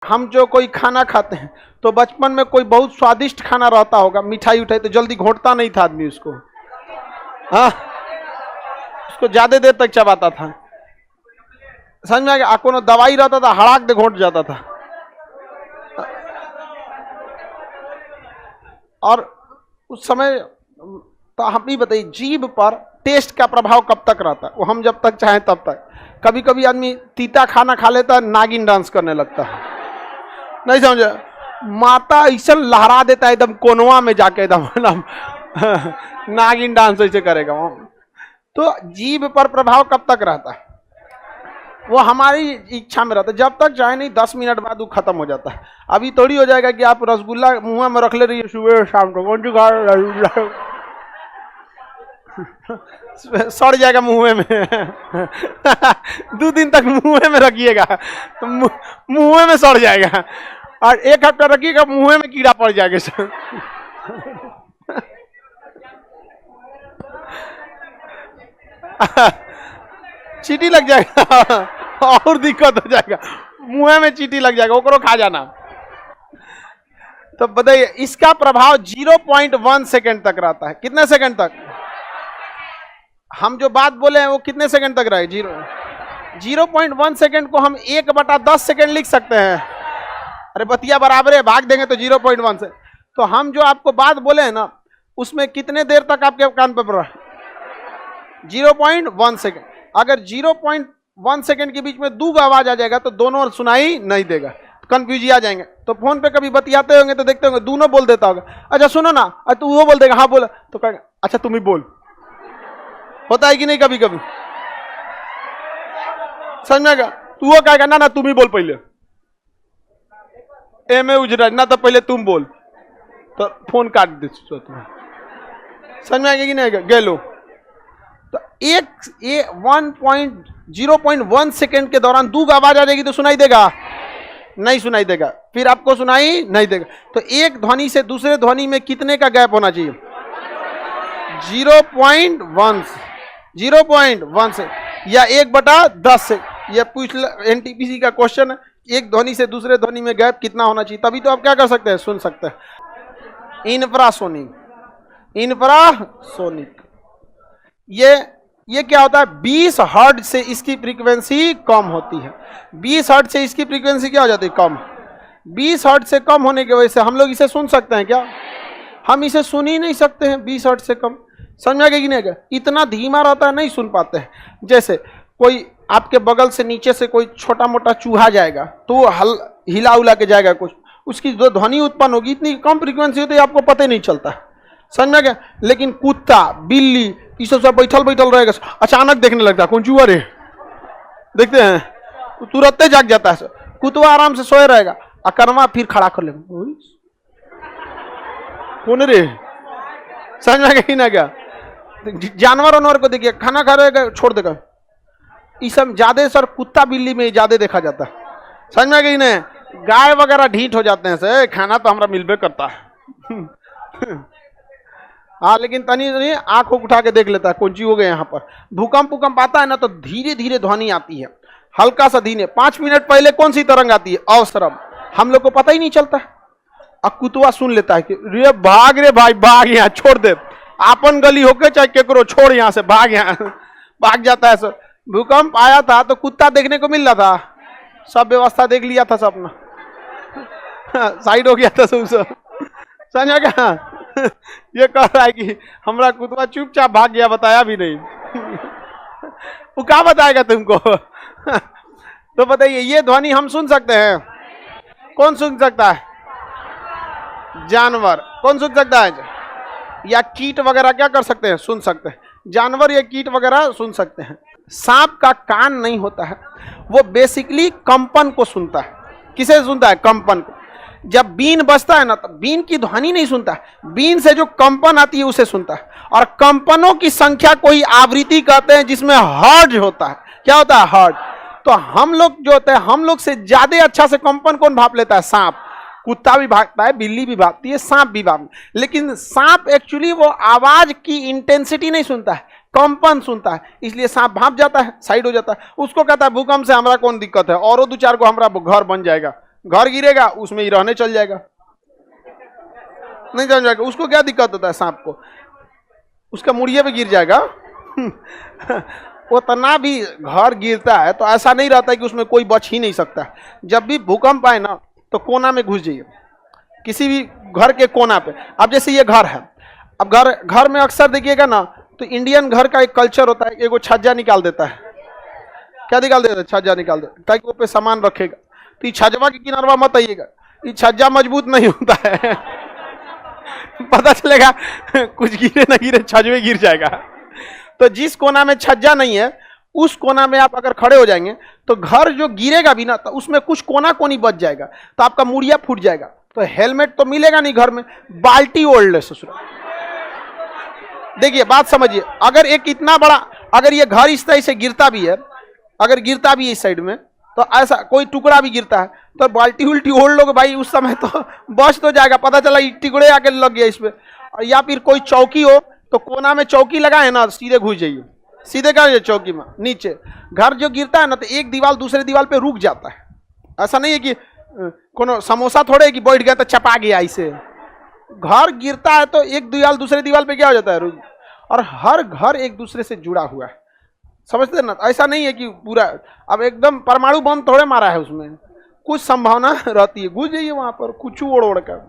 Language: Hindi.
हम जो कोई खाना खाते हैं तो बचपन में कोई बहुत स्वादिष्ट खाना रहता होगा, मिठाई उठाई, तो जल्दी घोटता नहीं था आदमी उसको, हाँ उसको ज्यादा देर तक चबाता था। समझ में आ गया? कोनो दवाई रहता था हड़ाक दे घोट जाता था। और उस समय तो हम ही बताइए, जीभ पर टेस्ट का प्रभाव कब तक रहता है? वो हम जब तक चाहें तब तक। कभी कभी आदमी तीता खाना खा लेता है, नागिन डांस करने लगता है, नहीं समझे? माता ऐसा लहरा देता है एकदम कोनवा में जाके, एकदम नागिन डांस ऐसे करेगा। तो जीभ पर प्रभाव कब तक रहता है? वो हमारी इच्छा में रहता है, जब तक चाहे नहीं 10 मिनट बाद वो खत्म हो जाता है। अभी थोड़ी हो जाएगा कि आप रसगुल्ला मुंह में रख ले रही है सुबह शाम को, कौन सी खा सड़ जाएगा मुंह में 2 दिन तक मुंह में रखिएगा, मुंह में सड़ जाएगा, और 1 हफ्ता रखिएगा मुंह में कीड़ा पड़ जाएगा। चीटी लग जाएगा और दिक्कत हो जाएगा, मुंह में चीटी लग जाएगा, ओकरो खा जाना। तो बताइए, इसका प्रभाव 0.1 सेकेंड तक रहता है। कितने सेकेंड तक? हम जो बात बोले हैं वो कितने सेकंड तक रहे? 0.1 सेकंड को हम 1/10 सेकंड लिख सकते हैं। अरे बतिया बराबर है, भाग देंगे तो 0.1 से। तो हम जो आपको बात बोले हैं ना, उसमें कितने देर तक आपके कान पर पड़ा? 0.1 सेकंड। अगर 0.1 सेकंड के बीच में 2 आवाज आ जाएगा तो दोनों सुनाई नहीं देगा, कंफ्यूज आ जाएंगे। तो फोन पे कभी बतियाते होंगे तो देखते होंगे दोनों बोल देता होगा, अच्छा सुनो ना, तो वो बोल देगा हाँ बोल, तो कहेगा अच्छा तुम ही बोल। होता है कि नहीं कभी कभी? समझ में? तू वो कहेगा ना ना तुम ही बोल पहले, एम उजरा ना, तो पहले तुम बोल, तो फोन काट दे तुम्हें। समझ में आ गया कि नहीं? गेलो। तो 0.1 सेकेंड के दौरान 2 आवाज आ जाएगी तो सुनाई देगा? नहीं सुनाई देगा। फिर आपको सुनाई नहीं देगा। तो एक ध्वनि से दूसरे ध्वनि में कितने का गैप होना चाहिए? 0.1 से या 1/10 से। यह पूछ एनटीपीसी का क्वेश्चन है, एक ध्वनि से दूसरे ध्वनि में गैप कितना होना चाहिए, तभी तो आप क्या कर सकते हैं, सुन सकते हैं। इंफ्रासोनिक ये क्या होता है? 20 हर्ट्ज से इसकी फ्रीक्वेंसी कम होती है। 20 हर्ट्ज से इसकी फ्रीक्वेंसी क्या हो जाती है? कम। 20 हर्ट्ज से कम होने की वजह से हम लोग इसे सुन सकते हैं क्या? हम इसे सुन ही नहीं सकते हैं 20 हर्ट्ज से कम। समझ में कि नहीं? इतना धीमा रहता है, नहीं सुन पाते हैं। जैसे कोई आपके बगल से नीचे से कोई छोटा मोटा चूहा जाएगा तो वो हिला उला के जाएगा, कुछ उसकी जो ध्वनि उत्पन्न होगी इतनी कम फ्रीक्वेंसी होती है आपको पता ही नहीं चलता। समझ में गया? लेकिन कुत्ता बिल्ली ये सब बैठल रहेगा, अचानक देखने लगता है कौन चूहा रे, देखते हैं तो तुरंत जाग जाता है। कुत्ता आराम से सोए रहेगा, अकरमा फिर खड़ा कर लेगा, कौन रे? समझ में गया? क्या जानवर वानवर को देखिए, खाना खा रहेगा छोड़ देगा, ये सब ज्यादा सर कुत्ता बिल्ली में ज्यादा देखा जाता है। समझ में गई नहीं? गाय वगैरह ढीठ हो जाते हैं से, खाना तो हमारा मिलबे करता है हाँ, लेकिन तनी आंख उठा के देख लेता है कौन चीज हो गया। यहाँ पर भूकंप आता है ना, तो धीरे धीरे ध्वनि आती है, हल्का सा धीरे। 5 मिनट पहले कौन सी तरंग आती है? अवसरम, हम लोग को पता ही नहीं चलता। अब कुतवा सुन लेता है कि रे भाग रे भाई, भाग यहाँ, छोड़ दे, आपन गली होके चाहे केकरो, छोड़ यहाँ से, भाग यहाँ भाग जाता है सर। भूकंप आया था तो कुत्ता देखने को मिल रहा था, सब व्यवस्था देख लिया था, सब अपना साइड हो गया था सब। समझ गया? ये कह रहा है कि हमारा कुत्ता चुपचाप भाग गया, बताया भी नहीं वो क्या बताएगा तुमको तो बताइए, ये ध्वनि हम सुन सकते हैं? कौन सुन सकता है? जानवर। कौन सुन सकता है? या कीट वगैरह क्या कर सकते हैं? सुन सकते हैं। जानवर या कीट वगैरह सुन सकते हैं। सांप का कान नहीं होता है, वो बेसिकली कंपन को सुनता है। किसे सुनता है? कंपन को। जब बीन बजता है ना, तो बीन की ध्वनि नहीं सुनता है, बीन से जो कंपन आती है उसे सुनता है। और कंपनों की संख्या को ही आवृत्ति कहते हैं, जिसमें हर्ट्ज होता है। क्या होता है? हर्ट्ज। तो हम लोग जो होते हैं, हम लोग से ज्यादा अच्छा से कंपन कौन भाप लेता है? सांप। कुत्ता भी भागता है, बिल्ली भी भागती है, सांप भी भागता है। लेकिन सांप एक्चुअली वो आवाज की इंटेंसिटी नहीं सुनता है, कंपन सुनता है, इसलिए सांप भाग जाता है, साइड हो जाता है। उसको कहता है भूकंप से हमारा कौन दिक्कत है, और 2-4 को हमारा घर बन जाएगा, घर गिरेगा उसमें ही रहने चल जाएगा, नहीं चल जाएगा, उसको क्या दिक्कत होता है सांप को, उसका मुड़िए पे गिर जाएगा। उतना भी घर गिरता है तो ऐसा नहीं रहता है कि उसमें कोई बच ही नहीं सकता। जब भी भूकंप आए ना तो कोना में घुस जाइए, किसी भी घर के कोना पे। अब जैसे ये घर है, अब घर घर में अक्सर देखिएगा ना तो इंडियन घर का एक कल्चर होता है, एगो छज्जा निकाल देता है। क्या निकाल देता है? छज्जा निकाल देता है ताकि वो पे सामान रखेगा। तो ये छज्जवा के किनारवा मत आइएगा, ये छज्जा मजबूत नहीं होता है। पता चलेगा कुछ गिरे ना गिरे छज्जे गिर जाएगा। तो जिस कोना में छज्जा नहीं है उस कोना में आप अगर खड़े हो जाएंगे तो घर जो गिरेगा भी ना तो उसमें कुछ कोना कोनी बच जाएगा, तो आपका मुड़िया फूट जाएगा। तो हेलमेट तो मिलेगा नहीं घर में, बाल्टी ओढ़ ले ससुर। देखिए बात समझिए, अगर एक इतना बड़ा, अगर ये घर इस तरह से गिरता भी है, अगर गिरता भी है इस साइड में, तो ऐसा कोई टुकड़ा भी गिरता है तो बाल्टी उल्टी ओढ़ लोगे भाई, उस समय तो बच तो जाएगा। पता चला टुकड़े आके लग गया इसमें। या फिर कोई चौकी हो तो कोना में चौकी लगाए ना, सीधे घुस जाइए, सीधे कर चौकी में नीचे। घर जो गिरता है ना तो एक दीवार दूसरे दीवार पे रुक जाता है। ऐसा नहीं है कि कोनो समोसा थोड़े कि बैठ गया तो चपा गया, ऐसे घर गिरता है तो एक दीवार दूसरे दीवार पे क्या हो जाता है, रुक। और हर घर एक दूसरे से जुड़ा हुआ है, समझते ना? ऐसा नहीं है कि पूरा अब एकदम परमाणु बम थोड़े मारा है, उसमें कुछ संभावना रहती है, घुस जाइए वहां पर कुछ ओढ़ ओढ़ कर।